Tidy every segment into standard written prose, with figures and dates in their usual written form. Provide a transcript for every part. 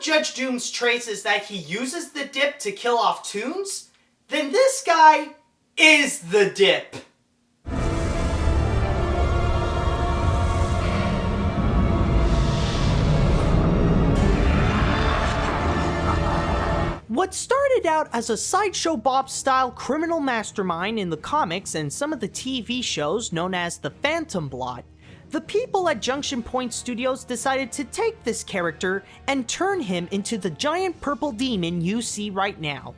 Judge Doom's traits is that he uses the dip to kill off toons, then this guy is the dip. What started out as a Sideshow Bob-style criminal mastermind in the comics and some of the TV shows known as the Phantom Blot, the people at Junction Point Studios decided to take this character and turn him into the giant purple demon you see right now.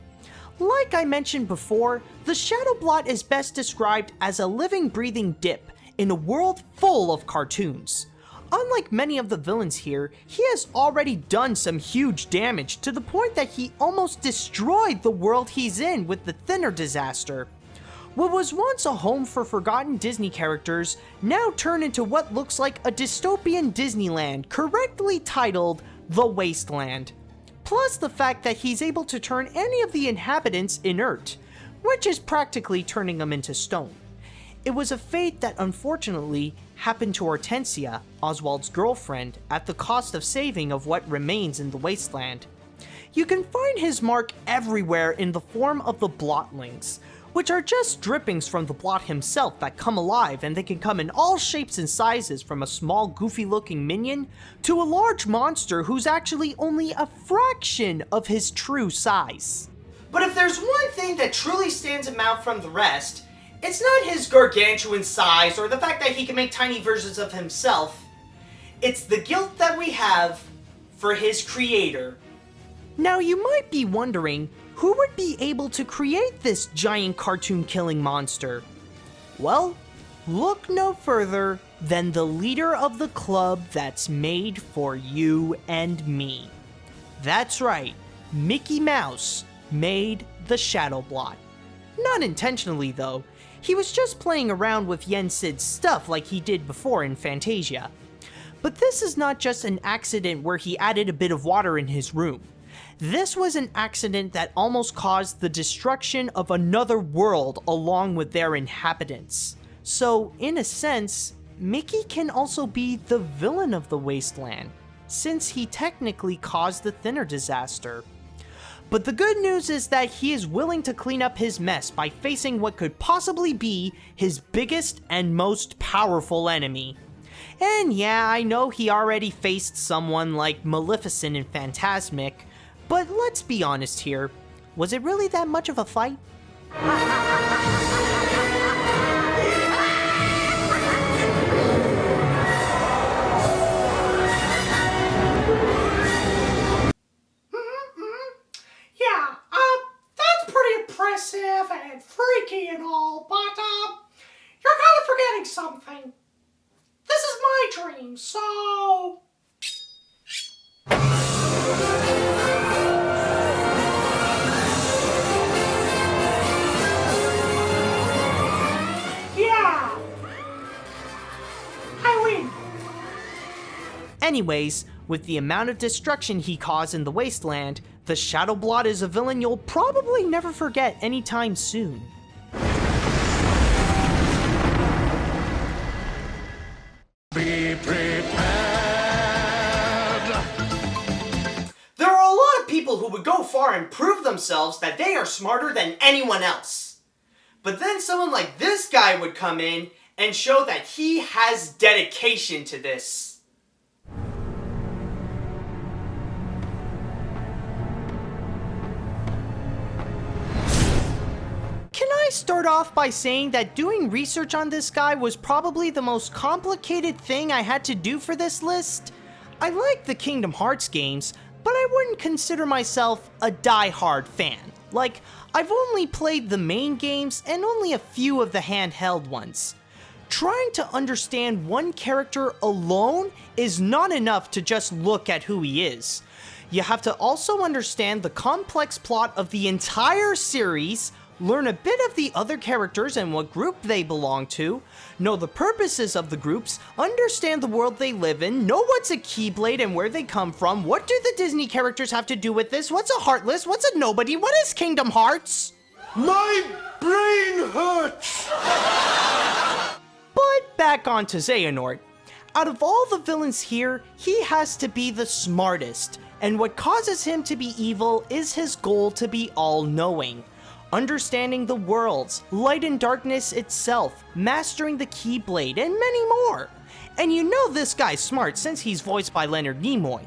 Like I mentioned before, the Shadow Blot is best described as a living, breathing dip in a world full of cartoons. Unlike many of the villains here, he has already done some huge damage to the point that he almost destroyed the world he's in with the Thinner disaster. What was once a home for forgotten Disney characters now turned into what looks like a dystopian Disneyland correctly titled The Wasteland. Plus the fact that he's able to turn any of the inhabitants inert, which is practically turning them into stone. It was a fate that unfortunately happened to Hortensia, Oswald's girlfriend, at the cost of saving of what remains in the wasteland. You can find his mark everywhere in the form of the blotlings, which are just drippings from the Blot himself that come alive, and they can come in all shapes and sizes, from a small goofy looking minion to a large monster who's actually only a fraction of his true size. But if there's one thing that truly stands him out from the rest, it's not his gargantuan size or the fact that he can make tiny versions of himself. It's the guilt that we have for his creator. Now you might be wondering, who would be able to create this giant cartoon-killing monster? Well, look no further than the leader of the club that's made for you and me. That's right, Mickey Mouse made the Shadow Blot. Not intentionally though. He was just playing around with Yen Sid's stuff like he did before in Fantasia. But this is not just an accident where he added a bit of water in his room. This was an accident that almost caused the destruction of another world along with their inhabitants. So, in a sense, Mickey can also be the villain of the wasteland, since he technically caused the Thinner disaster. But the good news is that he is willing to clean up his mess by facing what could possibly be his biggest and most powerful enemy. And yeah, I know he already faced someone like Maleficent in Fantasmic, but let's be honest here, was it really that much of a fight? And freaky and all, but you're kind of forgetting something. This is my dream, so yeah, I win. Anyways, with the amount of destruction he caused in the wasteland, the Shadow Blot is a villain you'll probably never forget anytime soon. Be prepared. There are a lot of people who would go far and prove themselves that they are smarter than anyone else. But then someone like this guy would come in and show that he has dedication to this. Can I start off by saying that doing research on this guy was probably the most complicated thing I had to do for this list? I like the Kingdom Hearts games, but I wouldn't consider myself a die-hard fan. Like, I've only played the main games and only a few of the handheld ones. Trying to understand one character alone is not enough to just look at who he is. You have to also understand the complex plot of the entire series, learn a bit of the other characters and what group they belong to, know the purposes of the groups, understand the world they live in, know what's a Keyblade and where they come from, what do the Disney characters have to do with this, what's a Heartless, what's a Nobody, what is Kingdom Hearts? My brain hurts! But back on to Xehanort. Out of all the villains here, he has to be the smartest, and what causes him to be evil is his goal to be all-knowing. Understanding the worlds, light and darkness itself, mastering the Keyblade, and many more. And you know this guy's smart since he's voiced by Leonard Nimoy.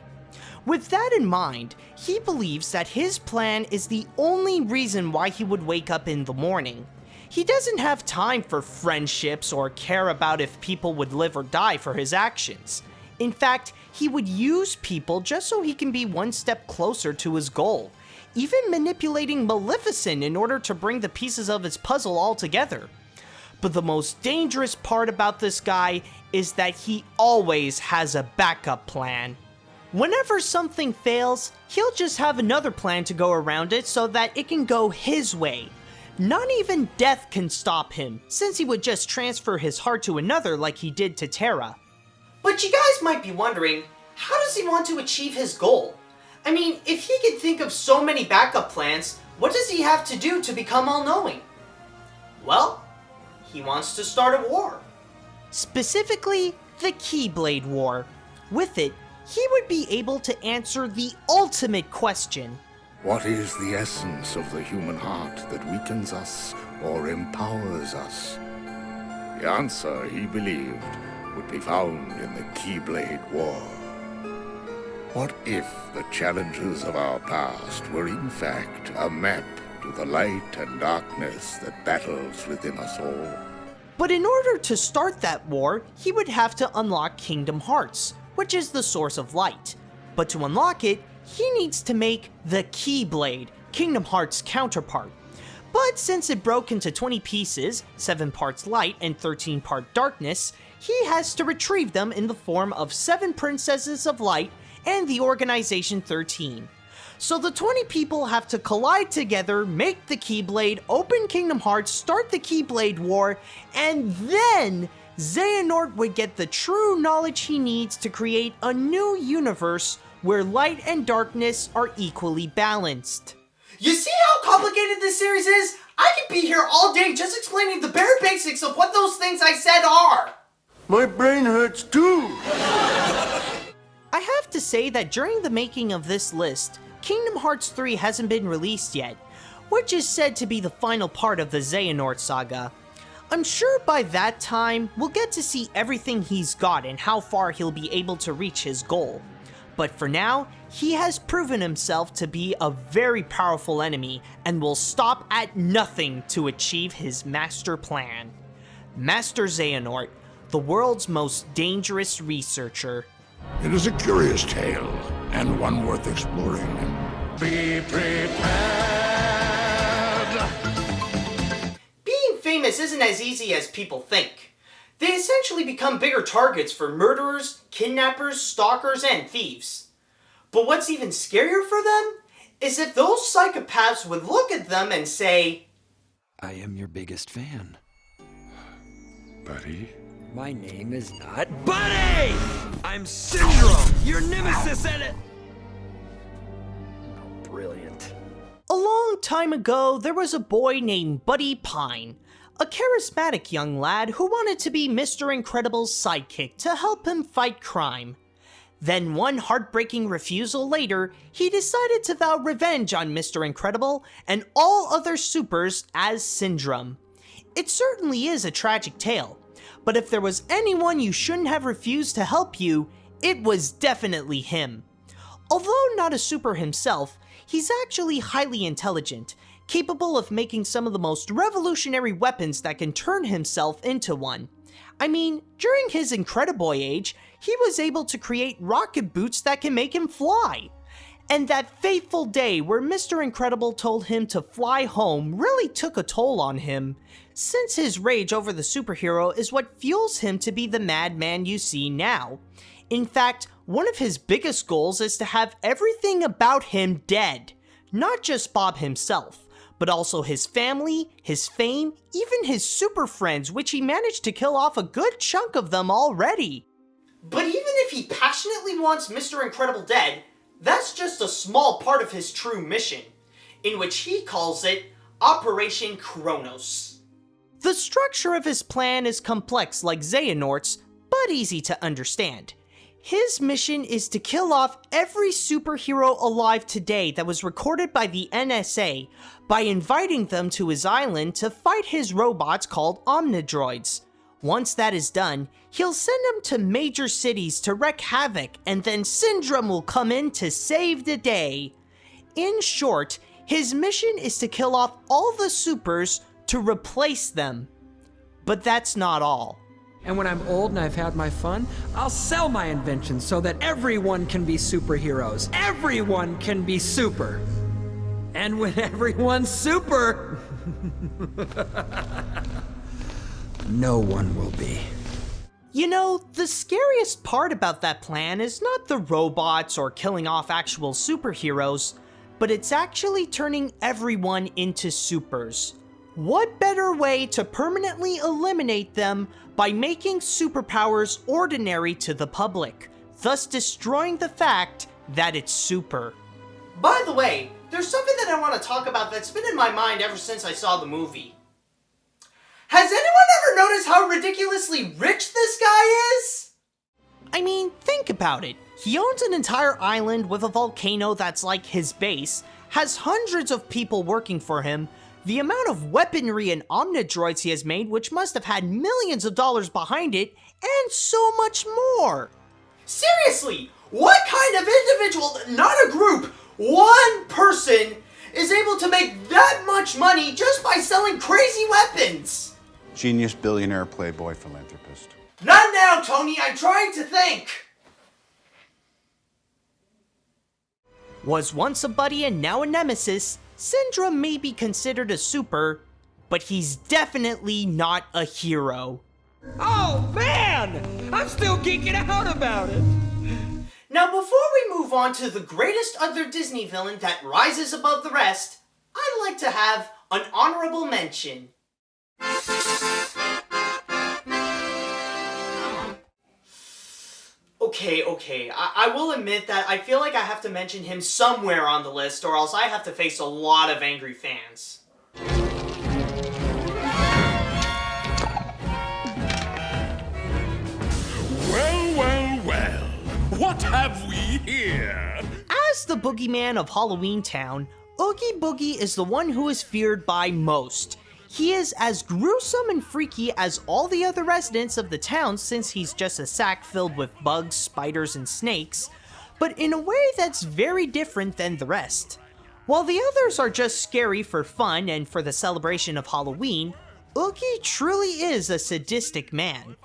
With that in mind, he believes that his plan is the only reason why he would wake up in the morning. He doesn't have time for friendships or care about if people would live or die for his actions. In fact, he would use people just so he can be one step closer to his goal, even manipulating Maleficent in order to bring the pieces of his puzzle all together. But the most dangerous part about this guy is that he always has a backup plan. Whenever something fails, he'll just have another plan to go around it so that it can go his way. Not even death can stop him, since he would just transfer his heart to another like he did to Terra. But you guys might be wondering, how does he want to achieve his goal? I mean, if he can think of so many backup plans, what does he have to do to become all-knowing? Well, he wants to start a war. Specifically, the Keyblade War. With it, he would be able to answer the ultimate question. What is the essence of the human heart that weakens us or empowers us? The answer, he believed, would be found in the Keyblade War. What if the challenges of our past were in fact a map to the light and darkness that battles within us all? But in order to start that war, he would have to unlock Kingdom Hearts, which is the source of light. But to unlock it, he needs to make the Keyblade, Kingdom Hearts' counterpart. But since it broke into 20 pieces, 7 parts light and 13 part darkness, he has to retrieve them in the form of 7 princesses of light and the Organization 13. So the 20 people have to collide together, make the Keyblade, open Kingdom Hearts, start the Keyblade War, and then Xehanort would get the true knowledge he needs to create a new universe where light and darkness are equally balanced. You see how complicated this series is? I could be here all day just explaining the bare basics of what those things I said are! My brain hurts too! I have to say that during the making of this list, Kingdom Hearts 3 hasn't been released yet, which is said to be the final part of the Xehanort saga. I'm sure by that time, we'll get to see everything he's got and how far he'll be able to reach his goal. But for now, he has proven himself to be a very powerful enemy and will stop at nothing to achieve his master plan. Master Xehanort, the world's most dangerous researcher. It is a curious tale, and one worth exploring. Be prepared! Being famous isn't as easy as people think. They essentially become bigger targets for murderers, kidnappers, stalkers, and thieves. But what's even scarier for them is if those psychopaths would look at them and say, I am your biggest fan. Buddy? My name is not Buddy! I'm Syndrome, your nemesis and it. Oh, brilliant. A long time ago, there was a boy named Buddy Pine, a charismatic young lad who wanted to be Mr. Incredible's sidekick to help him fight crime. Then one heartbreaking refusal later, he decided to vow revenge on Mr. Incredible and all other supers as Syndrome. It certainly is a tragic tale, but if there was anyone you shouldn't have refused to help you, it was definitely him. Although not a super himself, he's actually highly intelligent, capable of making some of the most revolutionary weapons that can turn himself into one. I mean, during his Incrediboy age, he was able to create rocket boots that can make him fly. And that fateful day where Mr. Incredible told him to fly home really took a toll on him, since his rage over the superhero is what fuels him to be the madman you see now. In fact, one of his biggest goals is to have everything about him dead. Not just Bob himself, but also his family, his fame, even his super friends, which he managed to kill off a good chunk of them already. But even if he passionately wants Mr. Incredible dead, that's just a small part of his true mission, in which he calls it Operation Kronos. The structure of his plan is complex like Xehanort's, but easy to understand. His mission is to kill off every superhero alive today that was recorded by the NSA by inviting them to his island to fight his robots called Omnidroids. Once that is done, he'll send them to major cities to wreak havoc, and then Syndrome will come in to save the day. In short, his mission is to kill off all the supers to replace them. But that's not all. And when I'm old and I've had my fun, I'll sell my inventions so that everyone can be superheroes. Everyone can be super. And when everyone's super, no one will be. You know, the scariest part about that plan is not the robots or killing off actual superheroes, but it's actually turning everyone into supers. What better way to permanently eliminate them by making superpowers ordinary to the public, thus destroying the fact that it's super. By the way, there's something that I want to talk about that's been in my mind ever since I saw the movie. Has anyone ever noticed how ridiculously rich this guy is? I mean, think about it. He owns an entire island with a volcano that's like his base, has hundreds of people working for him, the amount of weaponry and Omnidroids he has made, which must have had millions of dollars behind it, and so much more. Seriously, what kind of individual, not a group, one person, is able to make that much money just by selling crazy weapons? Genius, billionaire, playboy, philanthropist. Not now, Tony, I'm trying to think. Was once a buddy and now a nemesis, Syndrome may be considered a super, but he's definitely not a hero. Oh man! I'm still geeking out about it! Now before we move on to the greatest other Disney villain that rises above the rest, I'd like to have an honorable mention. Okay, I will admit that I feel like I have to mention him somewhere on the list, or else I have to face a lot of angry fans. Well, what have we here? As the boogeyman of Halloween Town, Oogie Boogie is the one who is feared by most. He is as gruesome and freaky as all the other residents of the town, since he's just a sack filled with bugs, spiders, and snakes, but in a way that's very different than the rest. While the others are just scary for fun and for the celebration of Halloween, Oogie truly is a sadistic man.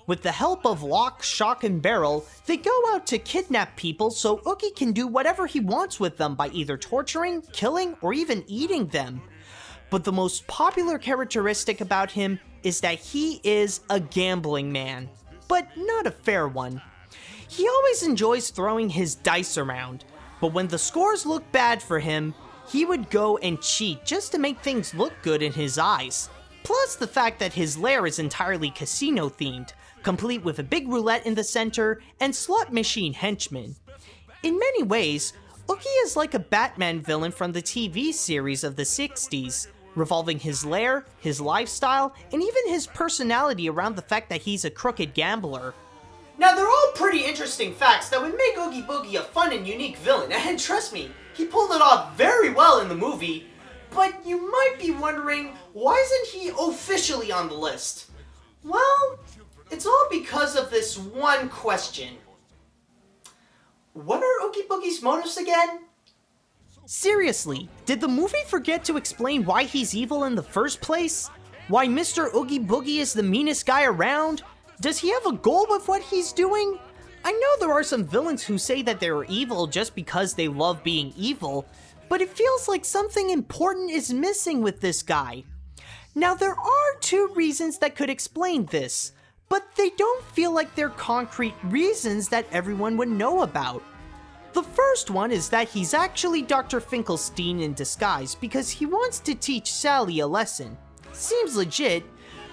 With the help of Lock, Shock, and Barrel, they go out to kidnap people so Oogie can do whatever he wants with them by either torturing, killing, or even eating them. But the most popular characteristic about him is that he is a gambling man, but not a fair one. He always enjoys throwing his dice around, but when the scores look bad for him, he would go and cheat just to make things look good in his eyes. Plus the fact that his lair is entirely casino themed, complete with a big roulette in the center and slot machine henchmen. In many ways, Oogie is like a Batman villain from the TV series of the 60s, revolving his lair, his lifestyle, and even his personality around the fact that he's a crooked gambler. Now they're all pretty interesting facts that would make Oogie Boogie a fun and unique villain, and trust me, he pulled it off very well in the movie. But you might be wondering, why isn't he officially on the list? Well, it's all because of this one question. What are Oogie Boogie's motives again? Seriously, did the movie forget to explain why he's evil in the first place? Why Mr. Oogie Boogie is the meanest guy around? Does he have a goal with what he's doing? I know there are some villains who say that they're evil just because they love being evil, but it feels like something important is missing with this guy. Now there are two reasons that could explain this, but they don't feel like they're concrete reasons that everyone would know about. The first one is that he's actually Dr. Finkelstein in disguise because he wants to teach Sally a lesson. Seems legit,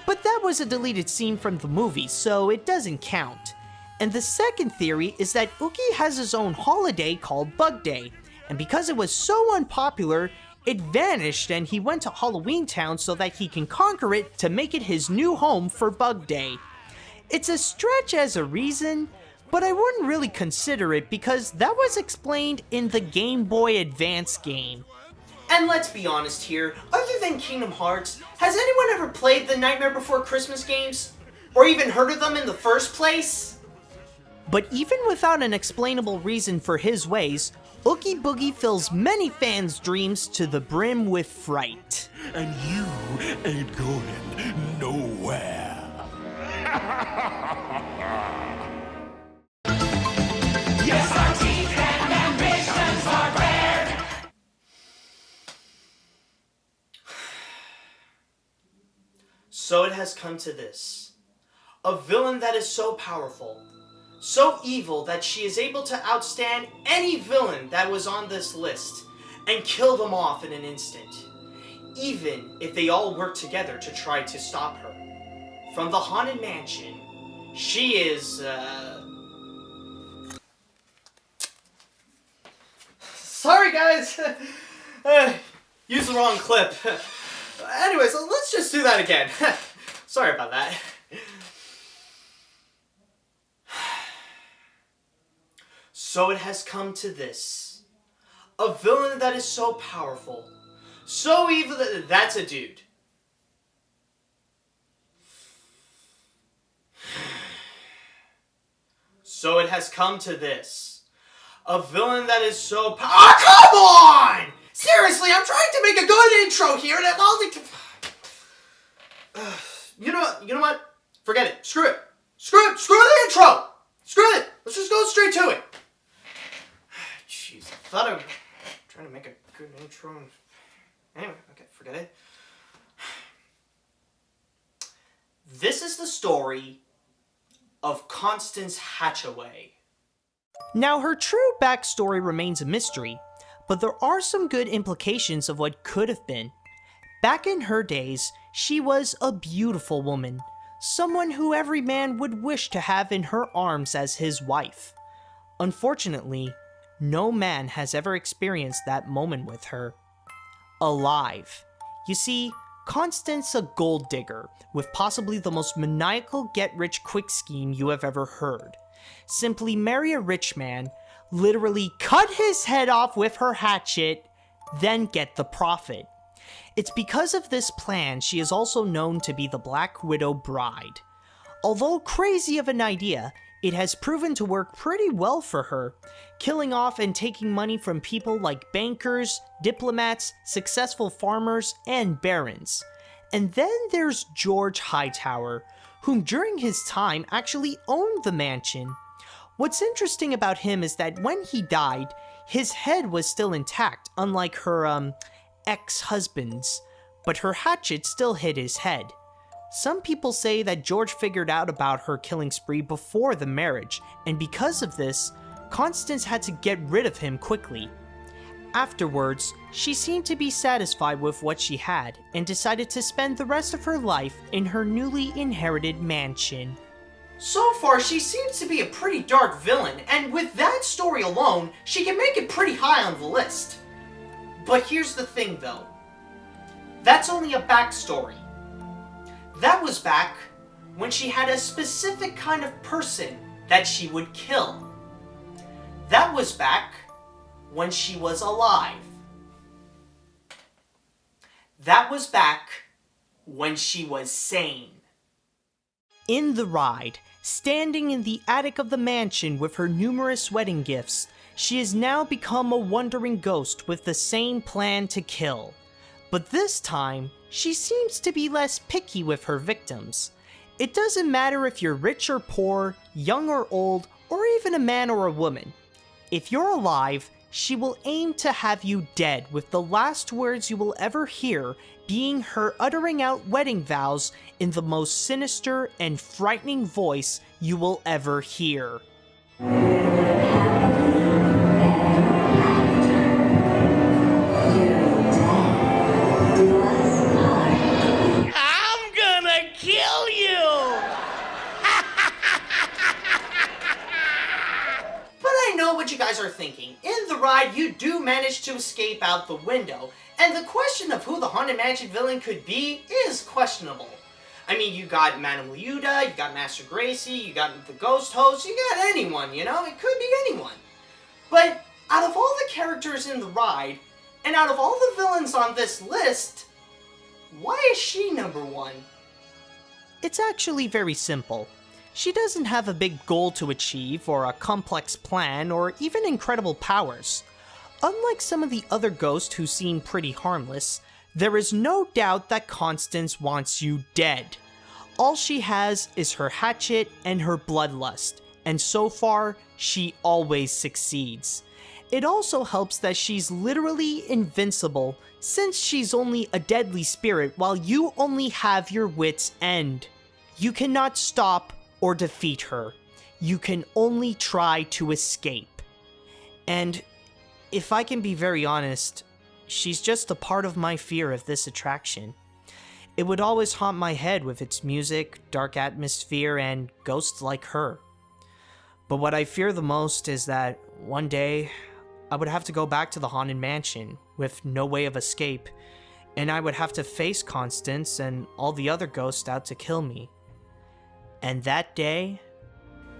but that was a deleted scene from the movie, so it doesn't count. And the second theory is that Oogie has his own holiday called Bug Day, and because it was so unpopular, it vanished and he went to Halloween Town so that he can conquer it to make it his new home for Bug Day. It's a stretch as a reason, but I wouldn't really consider it because that was explained in the Game Boy Advance game. And let's be honest here, other than Kingdom Hearts, has anyone ever played the Nightmare Before Christmas games? Or even heard of them in the first place? But even without an explainable reason for his ways, Oogie Boogie fills many fans' dreams to the brim with fright. And you ain't going nowhere. Yes, our teeth and ambitions are bared. So it has come to this. A villain that is so powerful, so evil that she is able to outstand any villain that was on this list and kill them off in an instant, even if they all work together to try to stop her. From the Haunted Mansion, she is, Sorry guys! Use the wrong clip. Anyways, let's just do that again. Sorry about that. So it has come to this. A villain that is so powerful, so evil that that's a dude. So it has come to this. A villain that is so come on! Seriously, I'm trying to make a good intro here and all the... You know what? Forget it. Screw it. Screw the intro! Screw it! Let's just go straight to it. Jeez, I thought I was trying to make a good intro. Anyway, okay, forget it. This is the story of Constance Hatchaway. Now, her true backstory remains a mystery, but there are some good implications of what could have been. Back in her days, she was a beautiful woman, someone who every man would wish to have in her arms as his wife. Unfortunately, no man has ever experienced that moment with her. Alive. You see, Constance a gold digger, with possibly the most maniacal get-rich-quick scheme you have ever heard. Simply marry a rich man, literally cut his head off with her hatchet, then get the profit. It's because of this plan she is also known to be the Black Widow Bride. Although crazy of an idea, it has proven to work pretty well for her, killing off and taking money from people like bankers, diplomats, successful farmers, and barons. And then there's George Hightower, whom during his time actually owned the mansion. What's interesting about him is that when he died, his head was still intact, unlike her, ex-husband's, but her hatchet still hit his head. Some people say that George figured out about her killing spree before the marriage, and because of this, Constance had to get rid of him quickly. Afterwards, she seemed to be satisfied with what she had, and decided to spend the rest of her life in her newly inherited mansion. So far, she seems to be a pretty dark villain, and with that story alone, she can make it pretty high on the list. But here's the thing though. That's only a backstory. That was back when she had a specific kind of person that she would kill. That was back when she was alive. That was back when she was sane. In the ride, standing in the attic of the mansion with her numerous wedding gifts, she has now become a wandering ghost with the same plan to kill. But this time, she seems to be less picky with her victims. It doesn't matter if you're rich or poor, young or old, or even a man or a woman. If you're alive, she will aim to have you dead, with the last words you will ever hear being her uttering out wedding vows in the most sinister and frightening voice you will ever hear. I'm gonna kill you! But I know what you guys are thinking. In the ride, you do manage to escape out the window, and the question of who the Haunted Mansion villain could be is questionable. I mean, you got Madame Liuda, you got Master Gracie, you got the Ghost Host, you got anyone, you know? It could be anyone. But out of all the characters in the ride, and out of all the villains on this list, why is she number 1? It's actually very simple. She doesn't have a big goal to achieve, or a complex plan, or even incredible powers. Unlike some of the other ghosts who seem pretty harmless, there is no doubt that Constance wants you dead. All she has is her hatchet and her bloodlust, and so far, she always succeeds. It also helps that she's literally invincible, since she's only a deadly spirit while you only have your wit's end. You cannot stop or defeat her. You can only try to escape. And if I can be very honest, she's just a part of my fear of this attraction. It would always haunt my head with its music, dark atmosphere, and ghosts like her. But what I fear the most is that one day I would have to go back to the Haunted Mansion with no way of escape, and I would have to face Constance and all the other ghosts out to kill me. And that day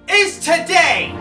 Is today!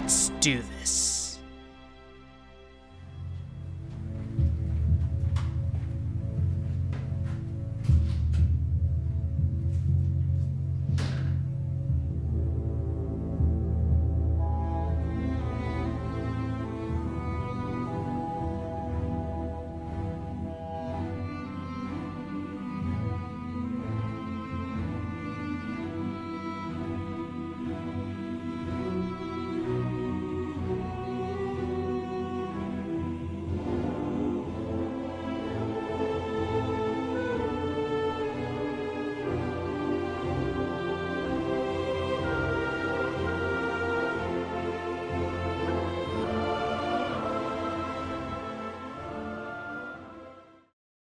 let's do this.